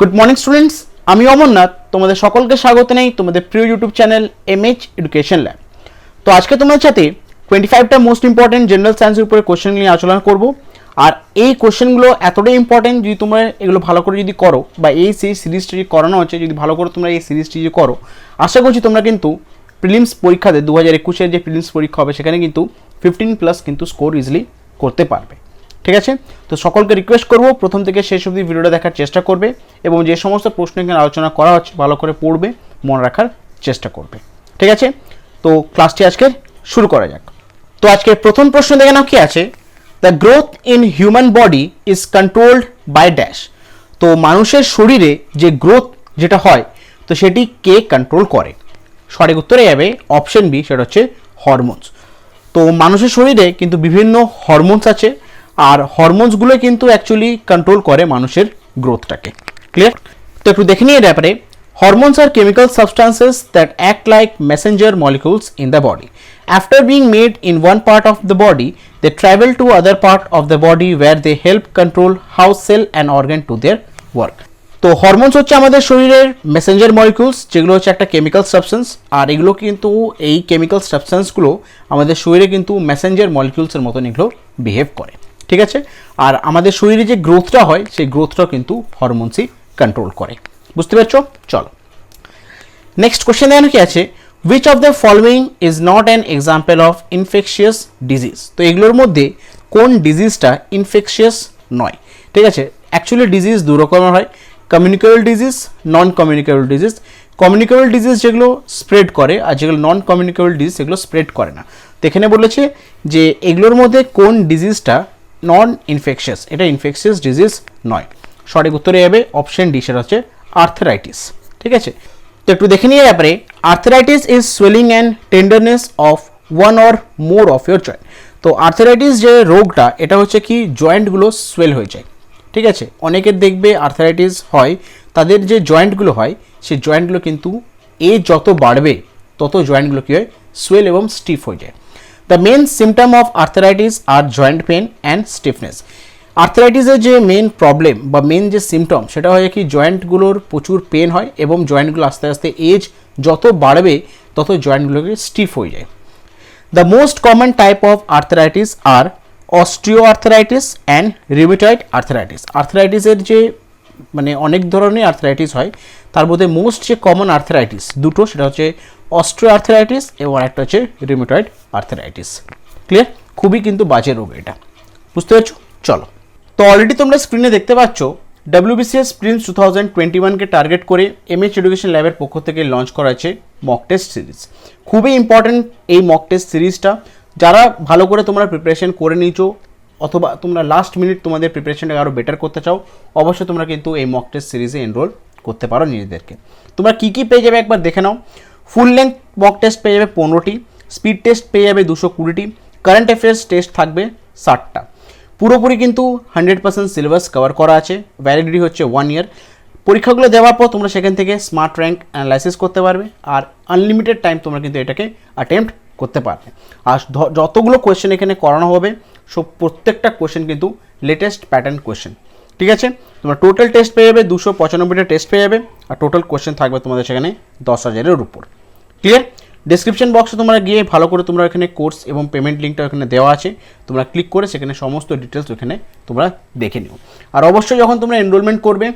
Good morning students, আমি অমরনাথ তোমাদের সকলকে স্বাগত নেই তোমাদের প্রিয় YouTube channel MH education lab. তো আজকে তোমাদের সাথে 25টা মোস্ট ইম্পর্টেন্ট জেনারেল সায়েন্সের উপরে কোশ্চেন নিয়ে আলোচনা করব। আর এই কোশ্চেনগুলো এতটাই ইম্পর্টেন্ট, যদি তোমরা এগুলো ভালো করে যদি করো বা এই সিরিজটি যদি করানো হচ্ছে, যদি ভালো করে তোমরা এই সিরিজটি যদি করো, আশা করছি তোমরা কিন্তু প্রিলিমস পরীক্ষাতে 2021-এর যে প্রিলিমস পরীক্ষা হবে সেখানে কিন্তু 15+ কিন্তু স্কোর ইজিলি করতে পারবে। ঠিক আছে, তো সকলকে রিকোয়েস্ট করব প্রথম থেকে শেষ অবধি ভিডিওটা দেখার চেষ্টা করবে এবং যে সমস্ত প্রশ্ন এখানে আলোচনা করা হচ্ছে ভালো করে পড়বে, মনে রাখার চেষ্টা করবে। ঠিক আছে, তো ক্লাসটি আজকে শুরু করা যাক। তো আজকে প্রথম প্রশ্ন দেখে নাও কি আছে, the growth in human body is controlled by dash. তো মানুষের শরীরে যে গ্রোথ যেটা হয় তো সেটি কে কন্ট্রোল করে? সঠিক উত্তরে যাবে অপশন বি, সেটা হচ্ছে হরমোনস। তো মানুষের শরীরে কিন্তু বিভিন্ন হরমোনস আছে, আর হরমোনসগুলো কিন্তু অ্যাকচুয়ালি কন্ট্রোল করে মানুষের গ্রোথটাকে। ক্লিয়ার? তো একটু দেখে নিয়ে ব্যাপারে, হরমোনস আর chemical substances that act like messenger molecules in the body. After being made in one part of the body, they travel to other part of the body where they help control how cell and organ do their work. তো hormones হচ্ছে আমাদের শরীরের Messenger molecules, যেগুলো হচ্ছে একটা chemical substance, আর এগুলো কিন্তু এই কেমিক্যাল সাবস্টেন্সগুলো আমাদের শরীরে কিন্তু মেসেঞ্জার মলিকিউলসের মতন এগুলো বিহেভ করে। ঠিক আছে, আর আমাদের শরীরে যে গ্রোথটা হয় সেই গ্রোথটাও কিন্তু হরমোনসই কন্ট্রোল করে। বুঝতে পারছো? চলো নেক্সট কোশ্চেন দেখানো কি আছে, which of the following is not an example of infectious disease? তো এগুলোর মধ্যে কোন ডিজিজটা ইনফেকশিয়াস নয়? ঠিক আছে, অ্যাকচুয়ালি ডিজিজ দু রকমের হয়, communicable disease, non communicable disease. Communicable disease যেগুলো স্প্রেড করে, আর যেগুলো নন কমিউনিকেবল ডিজিজ সেগুলো স্প্রেড করে না। তো এখানে বলেছে যে এগুলোর মধ্যে কোন ডিজিজটা নন ইনফেকশিয়াস, এটা ইনফেকশিয়াস ডিজিজ নয়। সঠিক উত্তরে যাবে অপশন ডি, সেটা হচ্ছে আর্থ্রাইটিস। ঠিক আছে, তো একটু দেখে নিয়ে ব্যাপারে, arthritis is swelling and tenderness of one or more of your joint. তো আর্থ্রাইটিস যে রোগটা, এটা হচ্ছে কি জয়েন্টগুলো সোয়েল হয়ে যায়। ঠিক আছে, অনেকের দেখবে আর্থ্রাইটিস হয়, তাদের যে জয়েন্টগুলো হয় সেই জয়েন্টগুলো কিন্তু এজ যত বাড়বে তত জয়েন্টগুলো কী হয়, সোয়েল এবং স্টিফ হয়ে যায়। The main symptom of arthritis are joint pain and stiffness. আর্থ্রাইটিসের যে মেন প্রবলেম বা মেন যে সিমটম সেটা হয় কি জয়েন্টগুলোর প্রচুর পেন হয় এবং জয়েন্টগুলো আস্তে আস্তে এজ যত বাড়বে তত জয়েন্টগুলোকে স্টিফ হয়ে যায়। The most common type of arthritis are osteoarthritis and rheumatoid arthritis. আর্থ্রাইটিসের যে মানে অনেক ধরনের আর্থ্রাইটিস হয়, তার মধ্যে মোস্ট যে কমন আর্থ্রাইটিস দুটো, সেটা হচ্ছে অস্টিও আর্থ্রাইটিস এবং একটা হচ্ছে রিউমেটয়েড আর্থ্রাইটিস। ক্লিয়ার? খুবই কিন্তু বাজে রোগ এটা। বুঝতে পারছো? চলো, তো অলরেডি তোমরা স্ক্রিনে দেখতে পাচ্ছ WBCS প্রিলিমস 2021-কে টার্গেট করে এমএইচ এডুকেশন ল্যাবের পক্ষ থেকে লঞ্চ করা হয়েছে মক টেস্ট সিরিজ। খুবই ইম্পর্টেন্ট এই মক টেস্ট সিরিজটা। যারা ভালো করে তোমরা প্রিপারেশন করে নিয়েছো অথবা তোমরা লাস্ট মিনিট তোমাদের প্রিপারেশনটাকে আরও বেটার করতে চাও, অবশ্যই তোমরা কিন্তু এই মক টেস্ট সিরিজে এনরোল করতে পারো নিজেদেরকে। তোমরা কী কী পেয়ে যাবে একবার দেখে নাও। ফুল লেন্থ মক টেস্ট পেয়ে যাবে 15টি, স্পিড টেস্ট পেয়ে যাবে 220টি, কারেন্ট অ্যাফেয়ার্স টেস্ট থাকবে 60টা। পুরোপুরি কিন্তু 100% সিলেবাস কভার করা আছে, ভ্যালিডিটি হচ্ছে 1 ইয়ার। পরীক্ষাগুলো দেওয়ার পর তোমরা সেখান থেকে স্মার্ট র্যাঙ্ক অ্যানালাইসিস করতে পারবে, আর আনলিমিটেড টাইম তোমরা কিন্তু এটাকে অ্যাটেম্প্ট করতে পারবে। আর যতগুলো কোয়েশ্চেন এখানে করানো হবে সব প্রত্যেকটা কোয়েশ্চেন কিন্তু লেটেস্ট প্যাটার্ন কোয়েশ্চেন। ঠিক আছে, তোমরা টোটাল টেস্ট পেয়ে যাবে 295টা টেস্ট পেয়ে যাবে, আর টোটাল কোয়েশ্চেন থাকবে তোমাদের সেখানে 10,000-এর উপর। ক্লিয়ার? ডিসক্রিপশন বক্সে তোমরা গিয়ে ভালো করে তোমরা এখানে কোর্স এবং পেমেন্ট লিঙ্কটা এখানে দেওয়া আছে, তোমরা ক্লিক করে সেখানে সমস্ত ডিটেলস ওখানে তোমরা দেখে নিও। আর অবশ্যই যখন তোমরা এনরোলমেন্ট করবে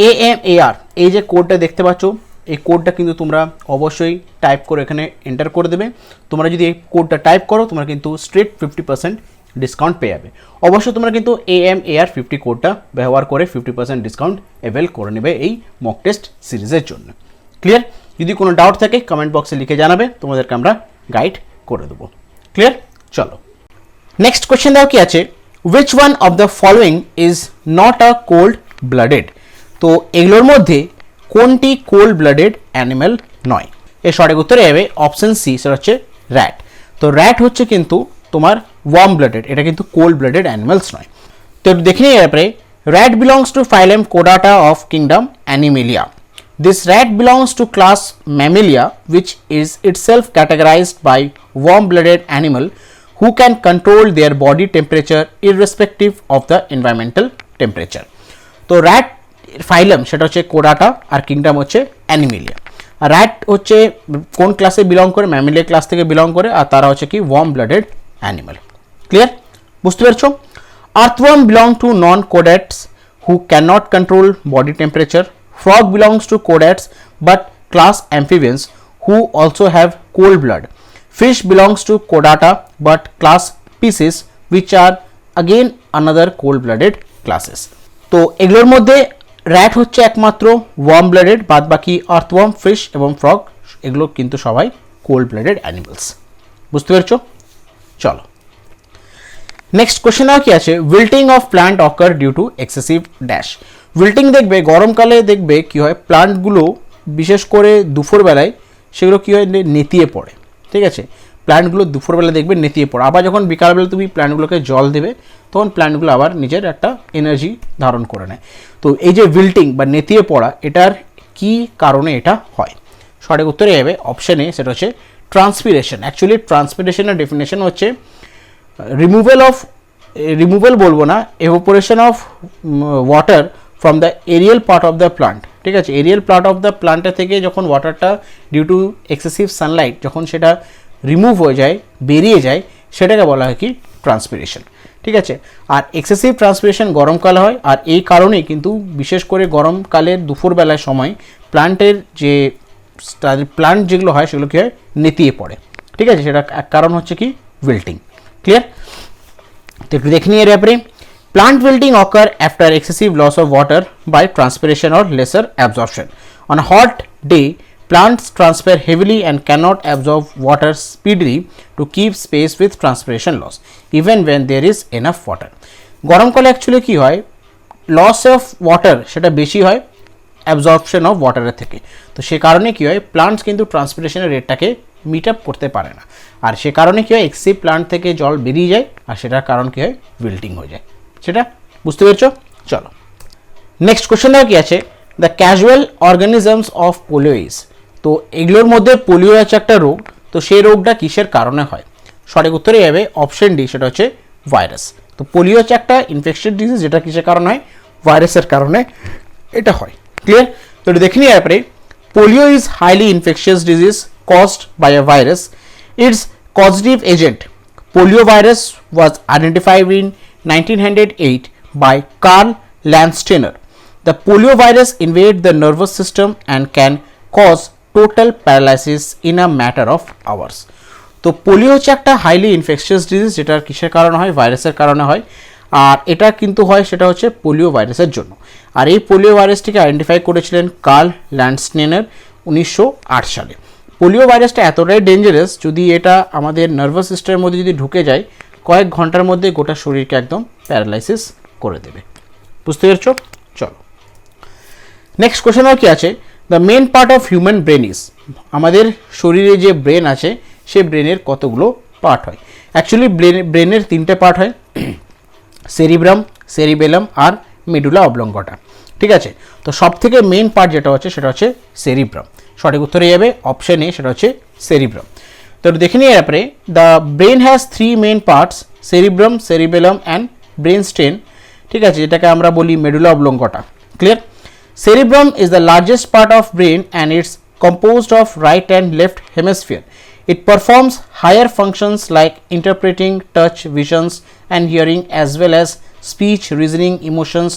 AMAR এই যে কোডটা দেখতে পাচ্ছ, এই কোডটা কিন্তু তোমরা অবশ্যই টাইপ করে এখানে এন্টার করে দেবে। তোমরা যদি এই কোডটা টাইপ করো তোমরা কিন্তু স্ট্রেট 50% ডিসকাউন্ট পেয়ে যাবে। অবশ্যই তোমরা কিন্তু AMAR 50 কোডটা ব্যবহার করে 50% ডিসকাউন্ট অ্যাভেল করে নেবে এই মক টেস্ট সিরিজের জন্য। ক্লিয়ার? যদি কোনো ডাউট থাকে কমেন্ট বক্সে লিখে জানাবে, তোমাদেরকে আমরা গাইড করে দেবো। ক্লিয়ার? চলো নেক্সট কোয়েশ্চেন দাও কি আছে, which one of the following is not a cold blooded? তো এগুলোর মধ্যে কোনটি কোল্ড ব্লাডেড অ্যানিম্যাল নয়? এর সঠিক উত্তরে যাবে অপশন সি, সেটা হচ্ছে র্যাট। তো র্যাট হচ্ছে কিন্তু তোমার ওয়ার্ম ব্লাডেড, এটা কিন্তু কোল্ড ব্লাডেড অ্যানিমালস নয়। তো একটু দেখে নিয়ে ব্যাপারে, র্যাট বিলংস টু ফাইলেম কোডাটা of kingdom Animalia. This rat belongs to class Mammalia, which is itself categorized by warm-blooded animal who can control their body temperature irrespective of the environmental temperature. তো rat ফাইলাম সেটা হচ্ছে কোডাটা, আর kingdom হচ্ছে Animalia. আর rat হচ্ছে কোন ক্লাসে belong করে, ম্যামিলিয়া class থেকে belong করে, আর তারা হচ্ছে কি ওয়ার্ম ব্লাডেড অ্যানিমাল। ক্লিয়ার, বুঝতে পেরেছো? Earthworm belong to non chordates who cannot control body temperature. Frog belongs to chordates but class amphibians who also have cold blood. Fish belongs to chordata but class species which are again another cold blooded classes. তো এগুলোর মধ্যে rat হচ্ছে একমাত্র worm blooded, বাদ বাকি earthworm, fish এবং frog এগুলো কিন্তু সবাই কোল্ড ব্লাডেড অ্যানিমালস। বুঝতে পেরেছো? চলো নেক্সট কোশ্চেন কি আছে, wilting of plant occur due to excessive dash. Wilting দেখবে গরমকালে দেখবে কি হয়, প্লান্টগুলো বিশেষ করে দুপুরবেলায় সেগুলো কী হয়, নেতিয়ে পড়ে। ঠিক আছে, প্লান্টগুলো দুপুরবেলা দেখবে নেতিয়ে পড়ে, আবার যখন বিকালবেলা তুমি প্লান্টগুলোকে জল দেবে তখন প্লান্টগুলো আবার নিজের একটা এনার্জি ধারণ করে নেয়। তো এই যে উইল্টিং বা নেতিয়ে পড়া, এটার কি কারণে এটা হয়? সঠিক উত্তরে যাবে অপশন এ, সেটা হচ্ছে ট্রান্সপিরেশন। অ্যাকচুয়ালি ট্রান্সপিরেশনের ডেফিনেশন হচ্ছে রিমুভাল বলবো না, evaporation of water from the aerial part of the plant. ঠিক আছে, এরিয়াল পার্ট অফ দ্য প্লান্টের থেকে যখন ওয়াটারটা ডিউ টু এক্সেসিভ সানলাইট যখন সেটা রিমুভ হয়ে যায়, বেরিয়ে যায়, সেটাকে বলা হয় কি ট্রান্সপিরেশন। ঠিক আছে, আর এক্সেসিভ ট্রান্সপিরেশন গরমকালে হয়, আর এই কারণেই কিন্তু বিশেষ করে গরমকালের দুপুরবেলার সময় প্লান্টের যে প্লান্ট যেগুলো হয় সেগুলো কী হয়, নেতিয়ে পড়ে। ঠিক আছে, সেটা এক কারণ হচ্ছে কি উইল্টিং। ক্লিয়ার? তো একটু দেখে নিয়ে এর ব্যাপারে, plant wilting occur after excessive loss of water by transpiration or lesser absorption. On a hot day plants transpire heavily and cannot absorb water speedily to keep space with transpiration loss even when there is enough water. গরমকালে actually কী হয়, loss of water সেটা বেশি হয় absorption of ওয়াটারের থেকে। তো সে কারণে কী হয়, plants কিন্তু ট্রান্সপিরেশনের রেটটাকে মিট আপ করতে পারে না, আর সে কারণে কী হয়, এক্সেসিভ প্লান্ট থেকে জল বেরিয়ে যায়, আর সেটার কারণ কী হয়, উইল্টিং হয়ে যায়। সেটা বুঝতে পেরেছো? চলো নেক্সট কোশ্চেনটাও কি আছে, দ্য ক্যাজুয়াল অর্গানিজমস অফ পোলিওইজ। তো এগুলোর মধ্যে পোলিও আছে একটা রোগ, তো সেই রোগটা কিসের কারণে হয়? সঠিক উত্তরে যাবে অপশন ডি, সেটা হচ্ছে ভাইরাস। তো পোলিও হচ্ছে একটা ইনফেকশন ডিজিজ, যেটা কিসের কারণে হয়, ভাইরাসের কারণে এটা হয়। ক্লিয়ার? তো এটা দেখে নিয়ে ব্যাপারে, polio is highly infectious disease caused by a virus. It's causative agent polio virus was identified in 1908 by Karl Landsteiner. The polio virus invades the nervous system and can cause total paralysis in a matter of hours. তো polio হচ্ছে একটা highly infectious disease, যেটার কিসের কারণে হয়, ভাইরাসের কারণে হয়, আর এটা কিন্তু হয় সেটা হচ্ছে পোলিও ভাইরাসের জন্য। আর এই পোলিও ভাইরাসটিকে আইডেন্টিফাই করেছিলেন কার্ল ল্যান্ডস্টেনার 1908 সালে। পোলিও ভাইরাসটা এতটাই ডেঞ্জারাস, যদি এটা আমাদের নার্ভাস সিস্টেমের মধ্যে যদি ঢুকে যায়, কয়েক ঘন্টার মধ্যে গোটা শরীরকে একদম প্যারালাইসিস করে দেবে। বুঝতে পেরেছ? চলো নেক্সট কোশ্চেন কি আছে, the main part of human brain is. আমাদের শরীরে যে ব্রেন আছে সেই ব্রেনের কতগুলো পার্ট হয়? অ্যাকচুয়ালি ব্রেনের তিনটে পার্ট হয়, সেরিব্রাম, সেরিবেলাম আর মেডুলা অবলঙ্গটা। ঠিক আছে, তো সব থেকে মেন পার্ট যেটা হচ্ছে সেটা হচ্ছে সেরিব্রাম। সঠিক উত্তরে যাবে অপশন এ, সেটা হচ্ছে সেরিব্রাম। তো দেখে নিয়ে ব্যাপারে, the brain has 3 main parts, cerebrum, cerebellum and brain stem. ঠিক আছে, যেটাকে আমরা বলি medulla oblongata. Clear? Cerebrum is the largest part of brain and it's composed of right and left hemisphere. It performs higher functions like interpreting touch, visions and hearing, as well as speech, reasoning, emotions,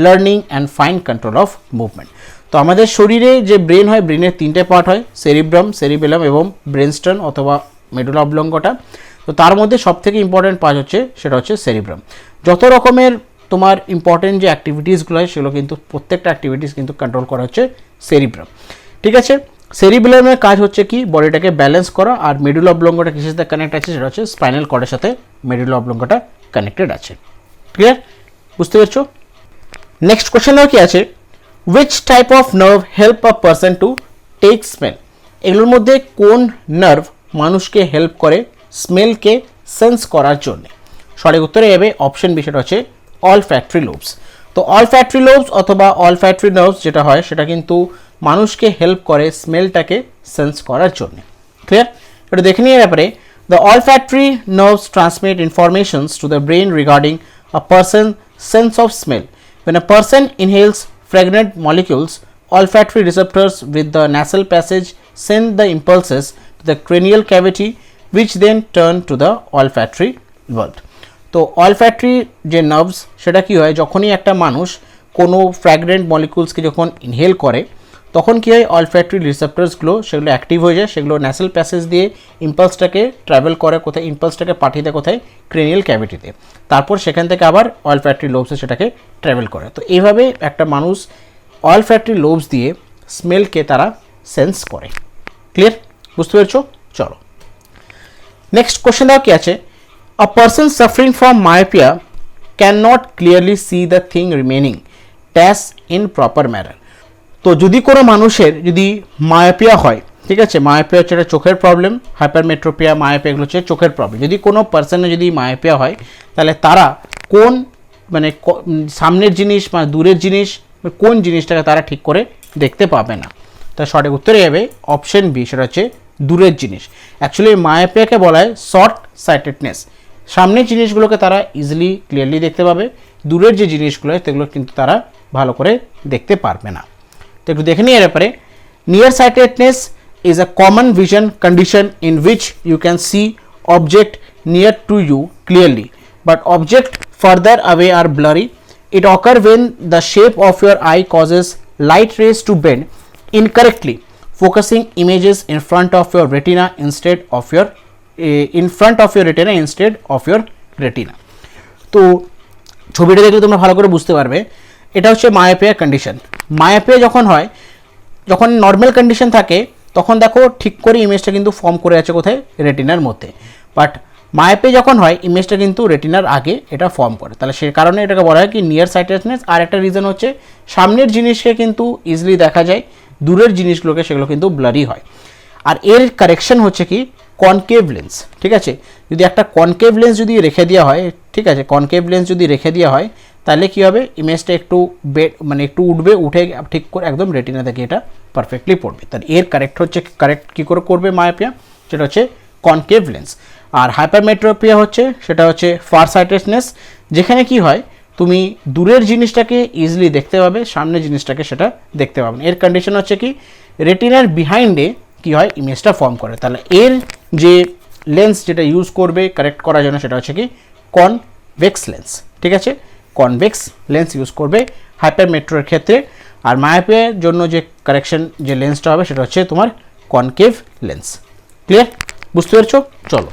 learning and fine control of movement. তো আমাদের শরীরে যে brain হয়, ব্রেনের তিনটে part হয়, cerebrum, cerebellum এবং brainstem অথবা মেডুলা অবলঙ্গটা। তো তার মধ্যে সবথেকে ইম্পর্টেন্ট পার্ট হচ্ছে সেটা হচ্ছে সেরিব্রাম। যত রকমের তোমার ইম্পর্টেন্ট যে অ্যাক্টিভিটিসগুলো হয় সেগুলো কিন্তু প্রত্যেকটা অ্যাক্টিভিটিস কিন্তু কন্ট্রোল করা হচ্ছে সেরিব্রাম। ঠিক আছে, সেরিবেলামের কাজ হচ্ছে কি, বডিটাকে ব্যালেন্স করা, আর মেডুলা অবলঙ্গটা কিসের সাথে কানেক্ট আছে, সেটা হচ্ছে স্পাইনাল কর্ডের সাথে মেডুলা অবলঙ্গটা কানেক্টেড আছে। ক্লিয়ার? বুঝতে পেরেছো? নেক্সট কোশ্চেন কি আছে, which type of nerve help a person to take smell. এগুলোর মধ্যে কোন নার্ভ মানুষকে হেল্প করে স্মেলকে সেন্স করার জন্য? সঠিক উত্তরে যাবে অপশন বি, সেটা হচ্ছে olfactory lobes। তো olfactory lobes অথবা olfactory nerves যেটা হয় সেটা কিন্তু মানুষকে হেল্প করে স্মেলটাকে সেন্স করার জন্য। ক্লিয়ার? এটা দেখে নিয়ে ব্যাপারে, the olfactory nerves transmit informations to the brain regarding a person's sense of smell. When a person inhales fragrant molecules, olfactory receptors with the nasal passage send the impulses to the cranial cavity, which then turn to the olfactory bulb. তো olfactory যে nerves সেটা কি হয়, যখনই একটা মানুষ কোনো ফ্র্যাগরেন্ট মলিকিউলসকে যখন ইনহেল করে তখন কি হয়, অলফ্যাক্টরি রিসেপ্টরসগুলো সেগুলো অ্যাক্টিভ হয়ে যায়, সেগুলো ন্যাসাল প্যাসেজ দিয়ে ইম্পালসটাকে ট্রাভেল করে কোথায়, ইম্পালসটাকে পাঠিয়ে দেয় কোথায়, ক্রেনিয়াল ক্যাভিটিতে, তারপর সেখান থেকে আবার অলফ্যাক্টরি লোবসে সেটাকে ট্রাভেল করে। তো এইভাবে একটা মানুষ অলফ্যাক্টরি লোবস দিয়ে স্মেলকে তারা সেন্স করে। ক্লিয়ার, বুঝতে পেরেছো? চলো নেক্সট কোশ্চেন দাও কি আছে, a person suffering from myopia can not clearly C the thing remaining dash in proper manner. তো যদি কোনো মানুষের যদি মায়োপিয়া হয়, ঠিক আছে, মায়োপিয়া হচ্ছে একটা চোখের প্রবলেম, হাইপারমেট্রোপিয়া, মায়োপিয়া এগুলো হচ্ছে চোখের প্রবলেম। যদি কোনো পার্সনের যদি মায়োপিয়া হয় তাহলে তারা কোন মানে সামনের জিনিস বা দূরের জিনিস কোন জিনিসটাকে তারা ঠিক করে দেখতে পাবে না। তার সঠিক উত্তরে যাবে অপশন বি, সেটা হচ্ছে দূরের জিনিস। অ্যাকচুয়ালি মায়োপিয়াকে বলা হয় শর্ট সাইটেডনেস, সামনের জিনিসগুলোকে তারা ইজিলি ক্লিয়ারলি দেখতে পাবে, দূরের যে জিনিসগুলো সেগুলো কিন্তু তারা ভালো করে দেখতে পারবে না। তো একটু দেখে নিই এর ব্যাপারে। Near sightedness is a common vision condition in which you can see object near to you clearly but object further away are blurry. It occurs when the shape of your eye causes light rays to bend incorrectly, focusing images in front of your retina instead of your retina. তো ছবিটা দেখলে তোমরা ভালো করে বুঝতে পারবে এটা হচ্ছে মায়োপিয়া কন্ডিশন। মায়োপিয়া যখন হয়, যখন নর্মাল কন্ডিশন থাকে তখন দেখো ঠিক করে ইমেজটা কিন্তু ফর্ম করে আছে কোথায়, রেটিনার মধ্যে, বাট মায়োপিয়া যখন হয় ইমেজটা কিন্তু রেটিনার আগে এটা ফর্ম করে, তাহলে সে কারণে এটাকে বলা হয় কি নিয়ার সাইটেডনেস। আর একটা রিজন হচ্ছে সামনের জিনিসকে কিন্তু ইজিলি দেখা যায়, দূরের জিনিসগুলোকে সেগুলো কিন্তু ব্লারি হয়। আর এর কারেকশন হচ্ছে কি কনকেভ লেন্স, ঠিক আছে, যদি একটা কনকেভ লেন্স যদি রেখে দেওয়া হয়, ঠিক আছে, কনকেভ লেন্স যদি রেখে দেওয়া হয় তাহলে কী হবে, ইমেজটা একটু মানে একটু উঠবে, উঠে ঠিক করে একদম রেটিনা থেকে এটা পারফেক্টলি পড়বে। তাহলে এর কারেক্ট কী করে করবে মায়োপিয়া, সেটা হচ্ছে কনকেভ লেন্স। আর হাইপারমেট্রোপিয়া হচ্ছে সেটা হচ্ছে ফার সাইটেডনেস, যেখানে কি হয় তুমি দূরের জিনিসটাকে ইজিলি দেখতে পাবে, সামনের জিনিসটাকে সেটা দেখতে পাবে না। এর কন্ডিশন হচ্ছে কি রেটিনার বিহাইন্ডে কি হয় ইমেজটা ফর্ম করে। তাহলে এর যে লেন্স যেটা ইউজ করবে কারেক্ট করার জন্য সেটা হচ্ছে কি কনভেক্স লেন্স, ঠিক আছে, কনভেক্স লেন্স ইউজ করবে হাইপারমেট্রোর ক্ষেত্রে। আর মায়োপিয়ার জন্য যে কারেকশন যে লেন্সটা হবে সেটা হচ্ছে তোমার কনকেভ লেন্স। ক্লিয়ার, বুঝতে পেরেছো? চলো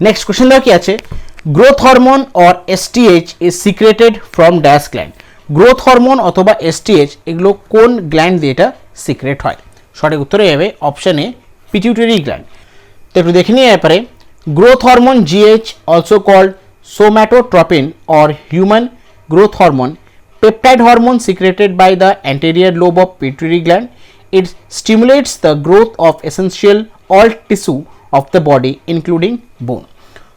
নেক্সট কোশ্চেন দেওয়া কি আছে, growth hormone or STH is secreted from dash gland. Growth hormone অথবা এসটিএইচ এগুলো কোন গ্ল্যান্ড দিয়ে এটা সিক্রেট হয়? সঠিক উত্তরে যাবে অপশন এ, পিটিউটারি গ্ল্যান্ড। তো একটু দেখে নিয়ে ব্যাপারে, growth hormone GH also called somatotropin or human growth hormone, peptide hormone secreted by the anterior lobe of pituitary gland. It stimulates the growth of essential all tissue of the body including bone.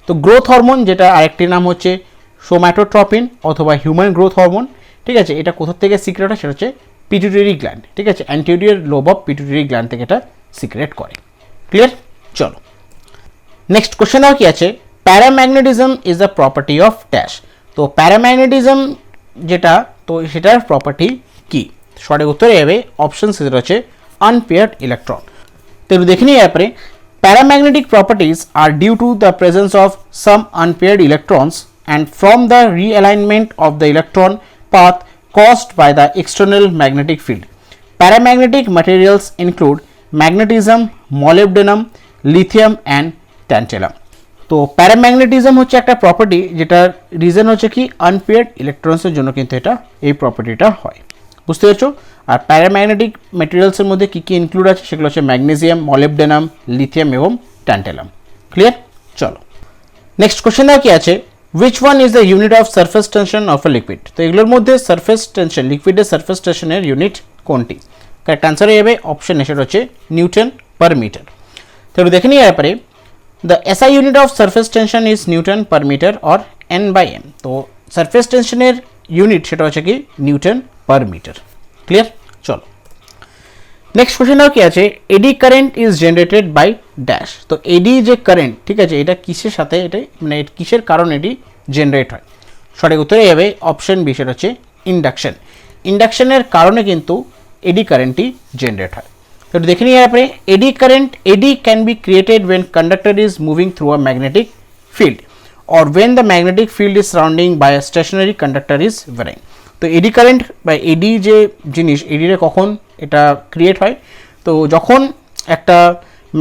তো growth hormone যেটা আরেকটি নাম হচ্ছে সোম্যাটোট্রপিন অথবা human growth hormone, ঠিক আছে, এটা কোথা থেকে সিক্রেট হয় সেটা হচ্ছে পিটুইটারি গ্ল্যান্ড, ঠিক আছে, anterior lobe of pituitary gland থেকে এটা সিক্রেট করে। ক্লিয়ার, চলো নেক্সট কোশ্চেন আর কি আছে, paramagnetism is a property of dash. তো প্যারাম্যাগনেটিজম যেটা, তো সেটার প্রপার্টি কি? সঠিক উত্তরে যাবে অপশন সি, হচ্ছে আনপেয়ার্ড ইলেকট্রন। তো একটু দেখে নিই ব্যাপারে, paramagnetic properties are due to the presence of some unpaired electrons and from the realignment of the electron path caused by the external magnetic field. Paramagnetic materials include magnetism, molybdenum, lithium and tantalum. তো paramagnetism হচ্ছে একটা property যেটার reason হচ্ছে কি unpaired ইলেকট্রনসের জন্য কিন্তু এটা এই প্রপার্টিটা হয়, বুঝতে পেরেছো? আর প্যারাম্যাগনেটিক ম্যাটেরিয়ালসের মধ্যে কী কী ইনক্লুড আছে সেগুলো হচ্ছে ম্যাগনেসিয়াম, মলিবডেনাম, লিথিয়াম এবং ট্যান্টালাম। ক্লিয়ার, চলো নেক্সট কোশ্চেন দেওয়া কি আছে, which one is the unit of surface tension of a liquid? তো এগুলোর মধ্যে সারফেস টেনশন, লিকুইডের সারফেস টেনশনের ইউনিট কোনটি? কারেক্ট আনসার হয়ে যাবে অপশন এ, সেটা হচ্ছে নিউটন পার মিটার। তো দেখে নিই ব্যাপারে, the SI unit of surface tension is Newton per meter or N/m. তো সারফেস টেনশনের ইউনিট সেটা হচ্ছে কি নিউটন পার মিটার। ক্লিয়ার, চলো নেক্সট কোশ্চেন কি আছে, eddy current is generated by dash. তো এডি যে কারেন্ট, ঠিক আছে, এটা কিসের সাথে, এটা মানে কিসের কারণে এটি জেনারেট হয়? সঠিক উত্তরে যাবে অপশন বি, সেটা হচ্ছে ইন্ডাকশন। ইন্ডাকশনের কারণে কিন্তু এডি কারেন্টটি জেনারেট হয়। তো দেখে নিই এরপরে eddy current. Eddy can be created when conductor is moving through a magnetic field or when the magnetic field is surrounding by a stationary conductor is varying। তো এডি কারেন্ট বা এডি যে জিনিস, এডিরে কখন এটা ক্রিয়েট হয়, তো যখন একটা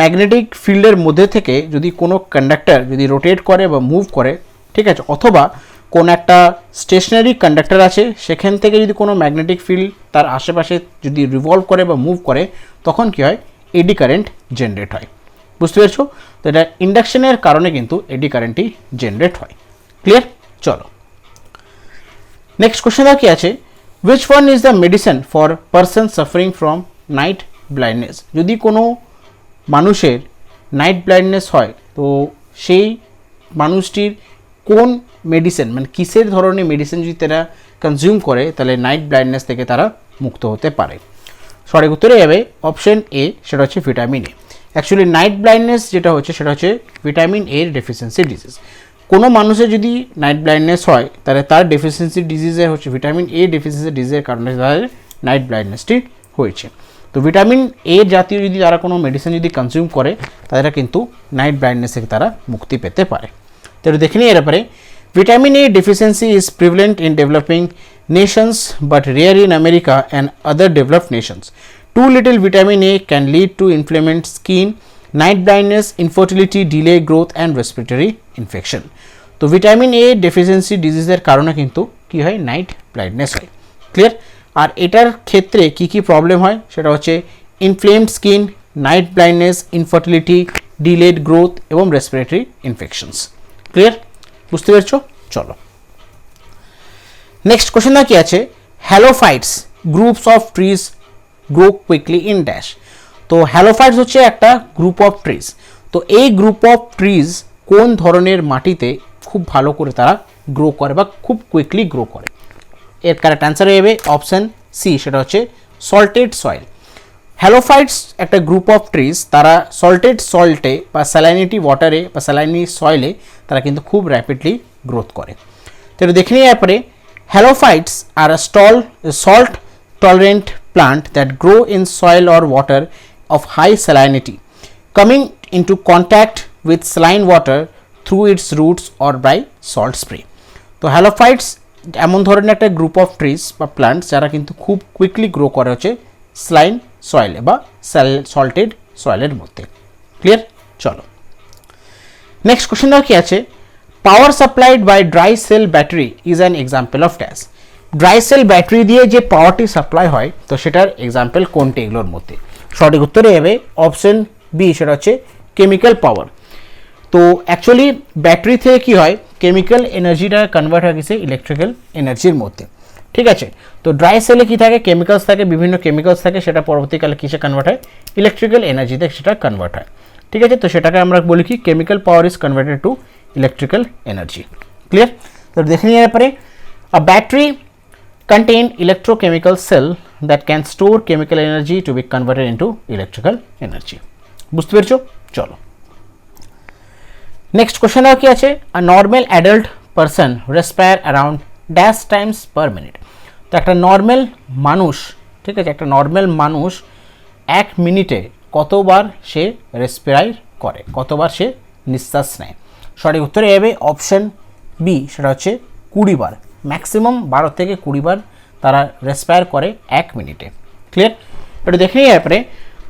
ম্যাগনেটিক ফিল্ডের মধ্যে থেকে যদি কোনো কন্ডাক্টর যদি রোটেট করে বা মুভ করে, ঠিক আছে, অথবা কোন একটা স্টেশনারি কন্ডাক্টর আছে সেখান থেকে যদি কোনো ম্যাগনেটিক ফিল্ড তার আশেপাশে যদি রিভলভ করে বা মুভ করে, তখন কি হয়, এডি কারেন্ট জেনারেট হয়। বুঝতে পেরেছো? তো এটা ইন্ডাকশনের কারণে কিন্তু এডি কারেন্টটি জেনারেট হয়। ক্লিয়ার? চলো নেক্সট কোশ্চেন কি আছে, which one is the medicine for person suffering from night blindness. যদি কোনো মানুষের নাইট ব্লাইন্ডনেস হয়, তো সেই মানুষটির কোন মেডিসিন, মানে কিসের ধরনের মেডিসিন যদি তারা কনজিউম করে, তাহলে নাইট ব্লাইন্ডনেস থেকে তারা মুক্ত হতে পারে। সঠিক উত্তরে যাবে অপশন এ, সেটা হচ্ছে vitamin A. Actually night blindness যেটা হচ্ছে সেটা হচ্ছে ভিটামিন এর ডেফিসিয়েন্সি ডিজিজ। কোনো মানুষের যদি নাইট ব্লাইন্ডনেস হয়, তাহলে তার ডেফিসিয়েন্সি ডিজিজের হচ্ছে ভিটামিন এ ডেফিসিয়েন্সি ডিজিজের কারণে তাদের নাইট ব্লাইন্ডনেসটি হয়েছে। তো ভিটামিন এ জাতীয় যদি তারা কোনো মেডিসিন যদি কনজিউম করে, তারা কিন্তু নাইট ব্লাইন্ডনেস থেকে তারা মুক্তি পেতে পারে। তো দেখে নিই এর ব্যাপারে, vitamin A deficiency is prevalent in developing nations but rare in America and other developed nations. Too little vitamin A can lead to inflamed skin, night blindness, infertility, delay growth and respiratory infection. তো vitamin A deficiency ডিজিজের কারণে কিন্তু কি হয়, night blindness হয়। Clear? আর এটার ক্ষেত্রে কি কি প্রবলেম হয়, সেটা হচ্ছে inflamed skin, night blindness, infertility, delayed growth এবং রেসপিরেটরি ইনফেকশনস। ক্লিয়ার? বুঝতে পেরেছো? চলো নেক্সট কোশ্চেন কি আছে, halophytes groups of trees grow quickly in dash. তো হ্যালোফাইটস হচ্ছে একটা গ্রুপ অফ ট্রিজ। তো এই গ্রুপ অফ ট্রিজ কোন ধরনের মাটিতে খুব ভালো করে তারা গ্রো করে বা খুব কুইকলি গ্রো করে? এর কারেক্ট অ্যান্সার হয়ে যাবে অপশান সি, সেটা হচ্ছে সল্টেড সয়েল। হ্যালোফাইটস একটা গ্রুপ অফ ট্রিজ, তারা সল্টেড সল্টে বা স্যালাইনিটি ওয়াটারে বা স্যালাইনি সয়েলে তারা কিন্তু খুব র্যাপিডলি গ্রোথ করে। তো এটা দেখে নিয়ে পরে, halophytes are salt tolerant plant that grow in soil or water of high salinity coming into contact with saline water through its roots or by salt spray. তো হ্যালোফাইটস এমন ধরনের একটা গ্রুপ অফ ট্রিজ বা plants যারা কিন্তু খুব quickly grow করে হচ্ছে স্লাইন সয়েলে বা সল্টেড সয়েলের মধ্যে। ক্লিয়ার? চলো নেক্সট কোশ্চেন কি আছে, power supplied by dry cell battery is an example of dash. Dry cell battery দিয়ে যে পাওয়ারটি সাপ্লাই হয়, তো সেটার এক্সাম্পল কোনটি এগুলোর মধ্যে? সঠিক উত্তরে যাবে অপশন বি, সেটা হচ্ছে কেমিক্যাল পাওয়ার। তো অ্যাকচুয়ালি ব্যাটারি থেকে কি হয়, কেমিক্যাল এনার্জিটা কনভার্ট হয়ে গেছে ইলেকট্রিক্যাল এনার্জির মধ্যে। ঠিক আছে? তো ড্রাই সেলে কি থাকে, কেমিক্যালস থাকে, বিভিন্ন কেমিক্যালস থাকে, সেটা পরবর্তীকালে কিসে কনভার্ট হয়, ইলেকট্রিক্যাল এনার্জিতে সেটা কনভার্ট হয়। ঠিক আছে? তো সেটাকে আমরা বলি কি, chemical power is converted to electrical energy. Clear? তো দেখে নিয়ে পরে, আ battery contain electrochemical cell that can store chemical energy to be converted into electrical energy. বুঝতে পেরেছো? চলো নেক্সট কোশ্চেন কি আছে, a normal adult person respire around dash times per minute. তো একটা নর্মাল মানুষ, ঠিক আছে, একটা নর্মাল মানুষ 1 মিনিটে কতবার সে রেসপিরাইর করে, কতবার সে নিঃশ্বাস নেয়? সঠিক উত্তরে যাবে অপশন বি, সেটা হচ্ছে 20 বার। ম্যাক্সিমাম 12 থেকে 20 বার তারা রেসপায়ার করে 1 মিনিটে। ক্লিয়ার? এটা দেখে নিয়ে পরে,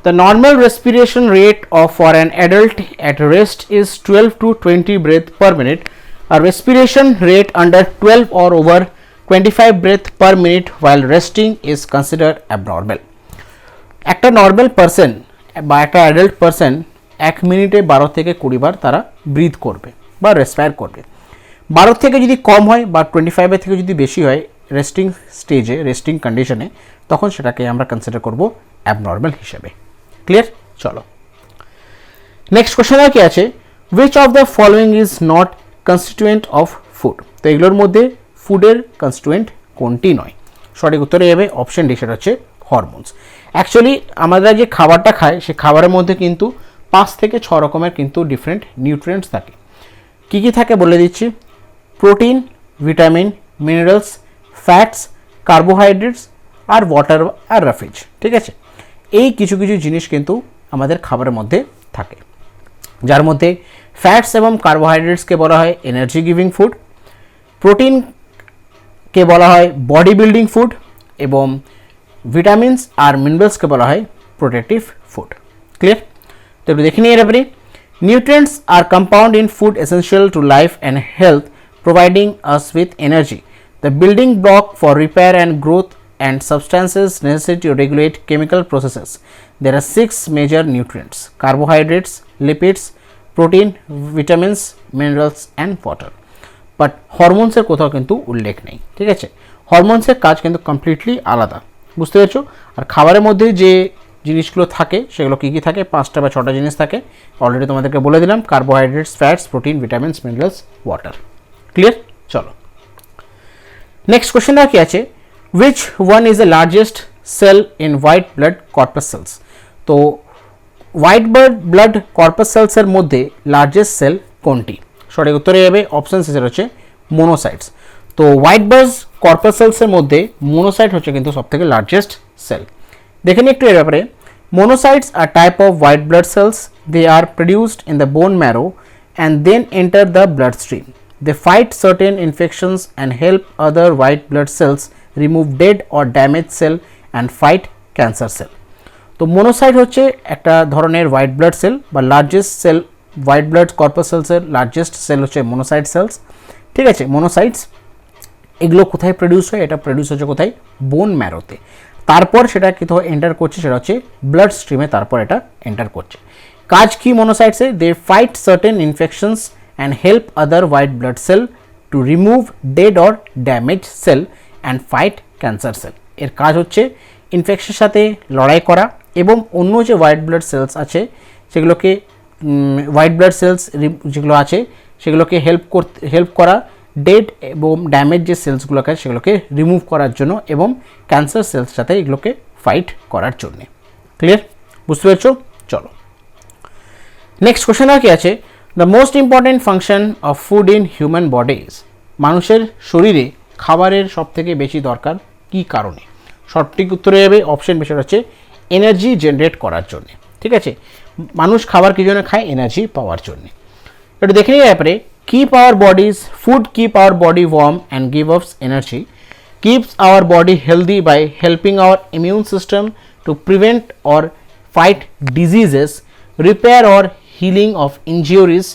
the normal respiration rate of for an adult at rest is 12 to 20 breath per minute. A respiration rate under 12 or over 25 breath per minute while resting is considered abnormal. একটা normal person বা একটা adult person 1 মিনিটে 12 থেকে 20 বার তারা breathe করবে বা রেসপায়ার করবে। 12 থেকে যদি কম হয় বা 25 থেকে যদি বেশি হয় রেস্টিং স্টেজে, রেস্টিং কন্ডিশনে, তখন সেটাকে আমরা কনসিডার করব অ্যাবনর্মাল হিসেবে। ক্লিয়ার? চলো নেক্সট কোশ্চেন কি আছে, which of the following is not constituent of food. তো এগুলোর মধ্যে ফুডের কনস্টিটিউয়েন্ট কোনটি নয়? সঠিক উত্তরে যাবে অপশন ডি, সেটা হচ্ছে হরমোনস। অ্যাকচুয়ালি আমরা যে খাবারটা খাই, সে খাবারের মধ্যে কিন্তু 5 থেকে 6 রকমের কিন্তু ডিফারেন্ট নিউট্রিয়েন্টস থাকে। কী কী থাকে বলে দিচ্ছি, protein, vitamin, minerals, fats, carbohydrates আর ওয়াটার আর রাফেজ। ঠিক আছে, এই কিছু কিছু জিনিস কিন্তু আমাদের খাবারের মধ্যে থাকে, যার মধ্যে ফ্যাটস এবং কার্বোহাইড্রেটসকে বলা হয় এনার্জি গিভিং ফুড, প্রোটিনকে বলা হয় বডি বিল্ডিং ফুড এবং ভিটামিনস আর মিনারেলসকে বলা হয় প্রোটেক্টিভ ফুড। ক্লিয়ার? তো একটু দেখে নিই এর ব্যাপারে। নিউট্রিয়েন্টস আর compound in food essential to life and health, providing us with energy, the building block for repair and growth, and substances necessary to regulate chemical processes. There are 6 major nutrients: carbohydrates, lipids, protein, vitamins, minerals and water. But হরমোনসের কোথাও কিন্তু উল্লেখ নেই। ঠিক আছে, হরমোনসের কাজ কিন্তু completely আলাদা, বুঝতে পেরেছো? আর খাবারের মধ্যে যে জিনিসগুলো থাকে সেগুলো কী কী থাকে, 5টা বা 6টা জিনিস থাকে, অলরেডি তোমাদেরকে বলে দিলাম। Carbohydrates, fats, protein, vitamins, minerals, water. Clear? চলো নেক্সট কোশ্চেনটা কি আছে, which one is the largest cell in white blood corpuscles? তো হোয়াইট ব্লাড কর্পাস সেলসের মধ্যে লার্জেস্ট সেল কোনটি? সঠিক উত্তরে যাবে অপশন সি, হচ্ছে মোনোসাইটস। তো হোয়াইট ব্লাড কর্পাস সেলসের মধ্যে মোনোসাইট হচ্ছে কিন্তু সবথেকে লার্জেস্ট সেল। দেখে নিই একটু এর ব্যাপারে। Monocytes are type of white blood cells, they are produced in the bone marrow and then enter the bloodstream. They fight certain infections and help other white blood cells remove dead or damaged cell and fight cancer cell. তো monocyte হচ্ছে একটা ধরনের white blood cell বা largest cell, white blood কর্পাস সেলসের largest cell হচ্ছে monocyte cells. ঠিক আছে, মোনোসাইটস এগুলো কোথায় প্রডিউস হয়? এটা প্রডিউস হচ্ছে কোথায়? বোন ম্যারোতে। তারপর সেটা কোথাও এন্টার করছে, সেটা হচ্ছে ব্লাড স্ট্রিমে, তারপর এটা এন্টার করছে। কাজ কি মোনোসাইটসে? They fight certain infections and help other white blood cell to remove dead or damage cell and fight cancer cell. এর কাজ হচ্ছে ইনফেকশনের সাথে লড়াই করা এবং অন্য যে হোয়াইট ব্লাড সেলস আছে সেগুলোকে, হোয়াইট ব্লাড সেলস যেগুলো আছে সেগুলোকে হেল্প করা, ডেড এবং ড্যামেজ যে সেলসগুলো আছে সেগুলোকে রিমুভ করার জন্য এবং ক্যান্সার সেলস সাথে এগুলোকে ফাইট করার জন্য। ক্লিয়ার? বুঝতে পেরেছো? চলো নেক্সট কোশ্চেন কি আছে, the most important function of food in human bodies? মানুষের শরীরে খাবারের সব থেকে বেশি দরকার কী কারণে? সঠিক উত্তরে যাবে অপশন বেশি হচ্ছে এনার্জি জেনারেট করার জন্য। ঠিক আছে, মানুষ খাবার কী জন্য খায়? এনার্জি পাওয়ার জন্য। একটু দেখে নিই ব্যাপারে। Keep our bodies, food keep our body warm and give us energy, keeps our body healthy by helping our immune system to prevent or fight diseases, repair or healing of injuries,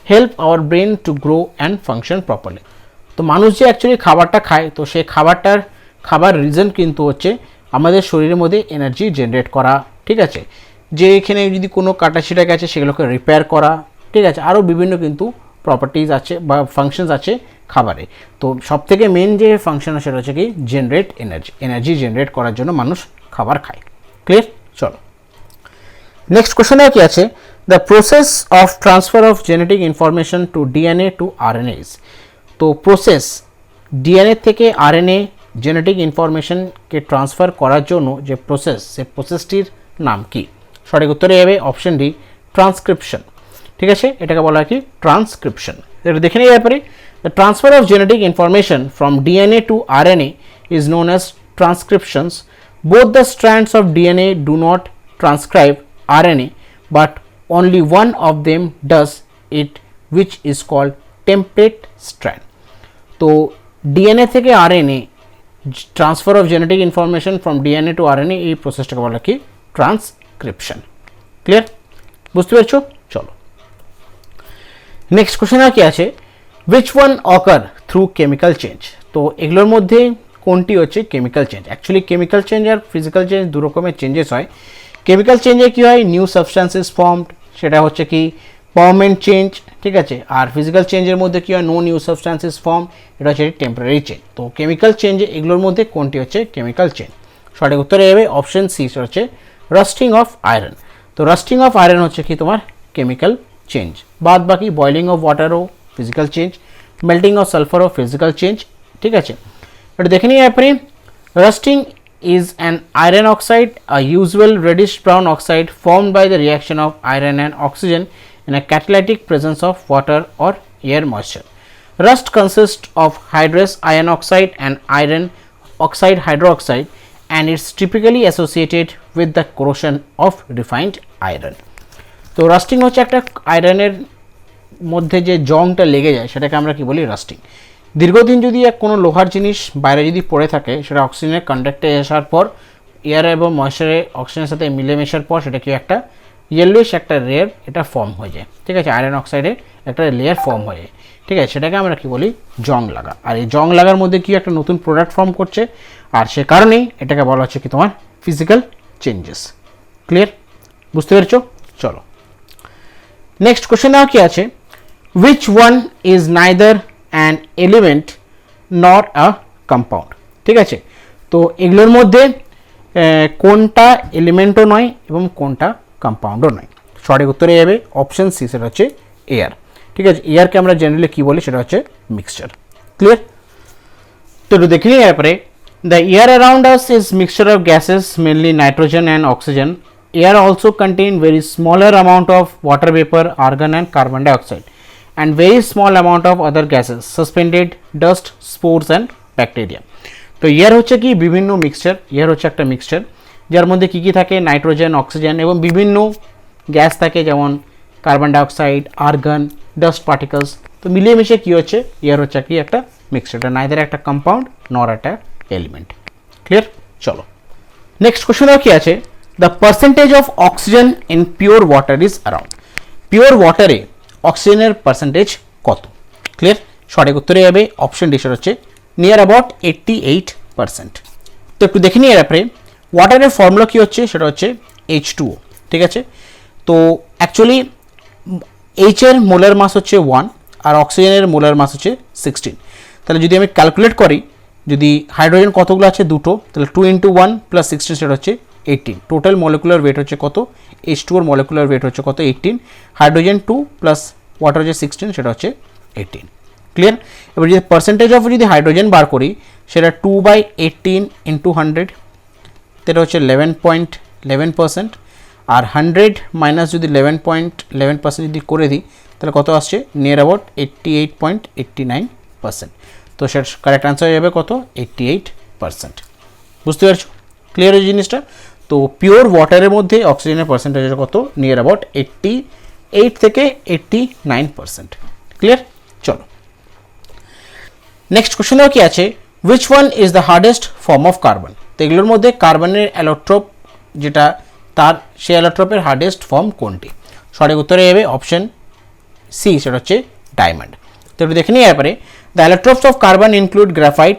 help our brain to grow and function properly. তো মানুষ যে actually খাবারটা খায়, তো সেই খাবার reason কিন্তু হচ্ছে আমাদের শরীরের মধ্যে এনার্জি জেনারেট করা। ঠিক আছে, যে এখানে যদি কোনো কাটাছিটা গেছে সেগুলোকে রিপেয়ার করা। ঠিক আছে, আরও বিভিন্ন কিন্তু প্রপার্টিজ আছে বা ফাংশনস আছে খাবারে। তো সব থেকে মেন যে ফাংশন সেটা হচ্ছে কি জেনারেট এনার্জি জেনারেট করার জন্য মানুষ খাবার খায়। ক্লিয়ার? চলো নেক্সট কোশ্চেনে কি আছে, the process of transfer of genetic information to DNA to RNAs? তো প্রসেস ডিএনএ থেকে আরএনএ জেনেটিক ইনফরমেশনকে ট্রান্সফার করার জন্য যে প্রসেস, সে প্রসেসটির নাম কি? সঠিক উত্তরে যাবে অপশন ডি, ট্রান্সক্রিপশন। ঠিক আছে, এটাকে বলা হয় কি ট্রান্সক্রিপশন। এটা দেখে নিই ব্যাপারে। The transfer of genetic information from DNA to RNA is known as transcriptions. Both the strands of DNA do not transcribe RNA, but only one of them does it, which is called template strand. তো DNA থেকে RNA, transfer of genetic information from DNA to RNA, এই প্রসেসটাকে বলা কি transcription. Clear? বুঝতে পেরেছো? চলো next question কি আছে, which one occur through chemical change? তো এগুলোর মধ্যে কোনটি হচ্ছে chemical change? Actually chemical change আর ফিজিক্যাল চেঞ্জ দু রকমের চেঞ্জেস হয়। কেমিক্যাল চেঞ্জে কী হয়? নিউ সাবস্ট্যান্সেস ফর্মড, সেটা হচ্ছে কি পারমানেন্ট চেঞ্জ। ঠিক আছে, আর ফিজিক্যাল চেঞ্জের মধ্যে কী হয়? নো নিউ সাবস্ট্যান্সেস ফর্ম, এটা হচ্ছে টেম্পোরারি চেঞ্জ। তো কেমিক্যাল চেঞ্জে এগুলোর মধ্যে কোনটি হচ্ছে কেমিক্যাল চেঞ্জ? সঠিক উত্তরে যাবে অপশন সি, হচ্ছে রাস্টিং অফ আয়রন। তো রাস্টিং অফ আয়রন হচ্ছে কি তোমার কেমিক্যাল চেঞ্জ। বাদ বাকি বয়লিং অফ ওয়াটারও ফিজিক্যাল চেঞ্জ, মেল্টিং অফ সালফারও ফিজিক্যাল চেঞ্জ। ঠিক আছে, এটা দেখে নিই আপনি। Rusting is an iron oxide, a usual reddish brown oxide formed by the reaction of iron and oxygen in a catalytic presence of water or air moisture. Rust consists of hydrous iron oxide and iron oxide hydroxide and it's typically associated with the corrosion of refined iron. তো lasting হচ্ছে একটা আয়রনের মধ্যে যে জংটা লেগে যায় সেটাকে আমরা কি বলি রাস্টিং। দীর্ঘদিন যদি কোনো লোহার জিনিস বাইরে যদি পড়ে থাকে সেটা অক্সিজেনের কন্ট্যাক্টে আসার পর এয়ার এবং ময়েশ্চারে অক্সিজেনের সাথে মিলেমিশার পর সেটা কি একটা ইয়েলোইশ একটা লেয়ার এটা ফর্ম হয়ে যায়, ঠিক আছে, আয়রন অক্সাইডের একটা লেয়ার ফর্ম হয়ে যায়, ঠিক আছে, সেটাকে আমরা কি বলি জং লাগা। আর এই জং লাগার মধ্যে কি একটা নতুন প্রোডাক্ট ফর্ম করছে, আর সে কারণেই এটাকে বলা হচ্ছে কি তোমার ফিজিক্যাল চেঞ্জেস। ক্লিয়ার, বুঝতে পেরেছো? চলো নেক্সট কোশ্চেন দেওয়া কি আছে, which one is neither an element nor a compound, ঠিক আছে। তো এগুলোর মধ্যে কোনটা এলিমেন্টও নয় এবং কোনটা কম্পাউন্ডও নয়। সঠিক উত্তরে যাবে অপশন সি, সেটা হচ্ছে এয়ার, ঠিক আছে। এয়ারকে আমরা জেনারেলি কী বলি, সেটা হচ্ছে মিক্সচার। ক্লিয়ার, তো একটু দেখে নিই এরপরে, the air around us is mixture of gases mainly nitrogen and oxygen. Air also contain very smaller amount of water vapor, argon and carbon dioxide and very small amount of other gases, suspended dust, spores and bacteria. তো air হচ্ছে কি বিভিন্ন mixture, air হচ্ছে একটা mixture যার মধ্যে কী কী থাকে, nitrogen, oxygen এবং বিভিন্ন গ্যাস থাকে যেমন carbon dioxide, argon, dust particles. তো মিলিয়ে মিশিয়ে কী হচ্ছে, এয়ার হচ্ছে কি একটা মিক্সচার, এটা নাইদার একটা কম্পাউন্ড নর একটা এলিমেন্ট। ক্লিয়ার, চলো নেক্সট কোশ্চেন কি আছে, the percentage of oxygen in pure water is around. Pure water এ অক্সিজেনের পার্সেন্টেজ কত? ক্লিয়ার, সঠিক উত্তরে যাবে অপশন ডি, সেটা হচ্ছে নিয়ার অ্যাবাউট 88%। তো একটু দেখে নিই এর ব্যাপারে, ওয়াটারের ফর্মুলা কী হচ্ছে, সেটা হচ্ছে H2O, ঠিক আছে। তো অ্যাকচুয়ালি এইচ এর মোলার মাস হচ্ছে 1 আর অক্সিজেনের মোলার মাস হচ্ছে 16। তাহলে যদি আমি ক্যালকুলেট করি, যদি হাইড্রোজেন কতগুলো আছে, দুটো, তাহলে 2 × 1 + 16 সেটা হচ্ছে 18। টোটাল মলিকুলার ওয়েট হচ্ছে কত, H2 এর মলিকুলার ওয়েট হচ্ছে কত 18, হাইড্রোজেন 2 প্লাস ওয়াটার হচ্ছে 16, সেটা হচ্ছে 18। ক্লিয়ার, এবার যদি পার্সেন্টেজ অফ যদি হাইড্রোজেন বার করি সেটা 2/18 × 100, সেটা হচ্ছে 11.11%, আর 100 মাইনাস যদি 11.11% যদি করে দিই তাহলে কত আসছে, নিয়ার অ্যাবাউট 88.89%। তো সেটা কারেক্ট আনসার হয়ে যাবে কত, 88%। বুঝতে পারছো? ক্লিয়ার এই জিনিসটা? তো পিওর ওয়াটারের মধ্যে অক্সিজেনের পার্সেন্টেজ কত, নিয়ার অ্যাবাউট 88 থেকে 89%। ক্লিয়ার, চলো নেক্সট কোশ্চেন কি আছে, which one is the hardest form of carbon. তো এগুলোর মধ্যে কার্বনের অ্যালোট্রোপ যেটা তার সেই অ্যালোট্রোপের হার্ডেস্ট ফর্ম কোনটি? সঠিক উত্তরে যাবে অপশন সি, সেটা হচ্ছে ডায়মন্ড। তো একটু দেখে নিই এরপরে, the allotropes of carbon include graphite,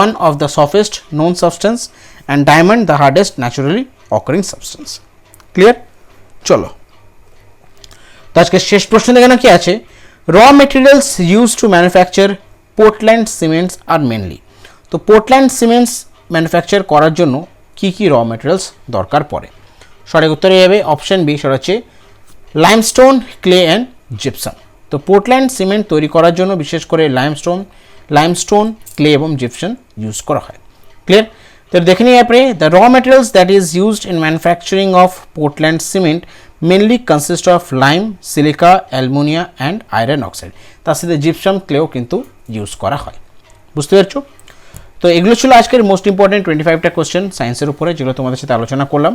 one of the softest known substance, and diamond the hardest naturally occurring substance. Clear? চলো তো আজকে শেষ প্রশ্ন দেখে না কি আছে, raw materials use to manufacture Portland cements are mainly. তো পোর্টল্যান্ড সিমেন্টস ম্যানুফ্যাকচার করার জন্য কি কি র মেটেরিয়ালস দরকার পড়ে? সঠিক উত্তরে যাবে অপশন বি, সেটা হচ্ছে লাইমস্টোন, ক্লে অ্যান্ড জিপসাম। তো পোর্টল্যান্ড সিমেন্ট তৈরি করার জন্য বিশেষ করে লাইমস্টোন, ক্লে এবং জিপসাম ইউজ করা হয়। ক্লিয়ার, তো দেখে নিই আপনি, the raw materials that is used in manufacturing of Portland cement mainly consist of lime, silica, অ্যালুমিনিয়া and iron oxide. তার সাথে জিপসাম, ক্লেও কিন্তু ইউজ করা হয়। বুঝতে পারছো? তো এগুলো ছিল আজকের মোস্ট ইম্পর্টেন্ট 25টা কোশ্চেন সায়েন্সের উপরে, যেগুলো তোমাদের সাথে আলোচনা করলাম।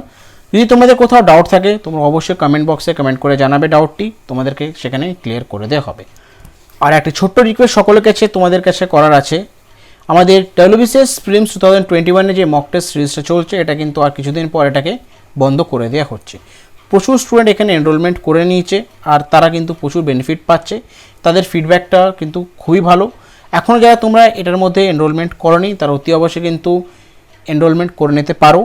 যদি তোমাদের কোথাও ডাউট থাকে তোমরা অবশ্যই কমেন্ট বক্সে কমেন্ট করে জানাবে ডাউটটি, তোমাদেরকে সেখানে ক্লিয়ার করে দেওয়া হবে। আর একটা ছোট্ট রিকোয়েস্ট সকলের কাছে তোমাদের কাছে করার আছে, আমাদের WBCS প্রিলিমস 2021 যে মক টেস্ট সিরিজটা চলছে, এটা কিন্তু আর কিছুদিন পর এটাকে বন্ধ করে দেওয়া হচ্ছে। প্রচুর স্টুডেন্ট এখানে এনরোলমেন্ট করে নিয়েছে আর তারা কিন্তু প্রচুর বেনিফিট পাচ্ছে, তাদের ফিডব্যাকটা কিন্তু খুবই ভালো। এখনও যারা তোমরা এটার মধ্যে এনরোলমেন্ট করোনি তারা অতি অবশ্যই কিন্তু এনরোলমেন্ট করে নিতে পারো।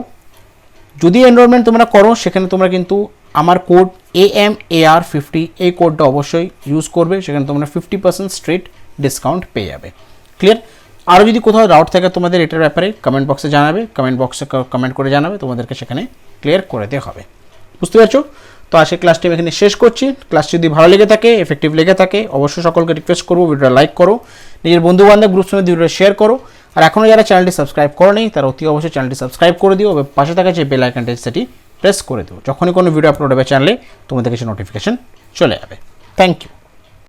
যদি এনরোলমেন্ট তোমরা করো সেখানে তোমরা কিন্তু আমার কোড AMAR50 এই কোডটা অবশ্যই ইউজ করবে, সেখানে তোমরা 50% স্ট্রেট ডিসকাউন্ট পেয়ে যাবে। ক্লিয়ার, আরও যদি কোথাও ডাউট থাকে তোমাদের এটার ব্যাপারে কমেন্ট বক্সে জানাবে, কমেন্ট বক্সে কমেন্ট করে জানাবে, তোমাদেরকে সেখানে ক্লিয়ার করে দেওয়া হবে। বুঝতে পারছো? তো আজকে ক্লাসটি আমি এখানে শেষ করছি। ক্লাস যদি ভালো লেগে থাকে, এফেক্টিভ লেগে থাকে, অবশ্যই সকলকে রিকোয়েস্ট করবো ভিডিওটা লাইক করো, নিজের বন্ধুবান্ধব গ্রুপস মধ্যে ভিডিওটা শেয়ার করো, আর এখনও যারা চ্যানেলটি সাবস্ক্রাইব করো নেই তারা অতি অবশ্যই চ্যানেলটি সাবস্ক্রাইব করে দিও, পাশে থাকা যে বেল আইকনটি সেটি প্রেস করে দিও। যখনই কোনো ভিডিও আপলোড হবে চ্যানেলে তোমাদের কাছে নোটিফিকেশন চলে যাবে। Thank you.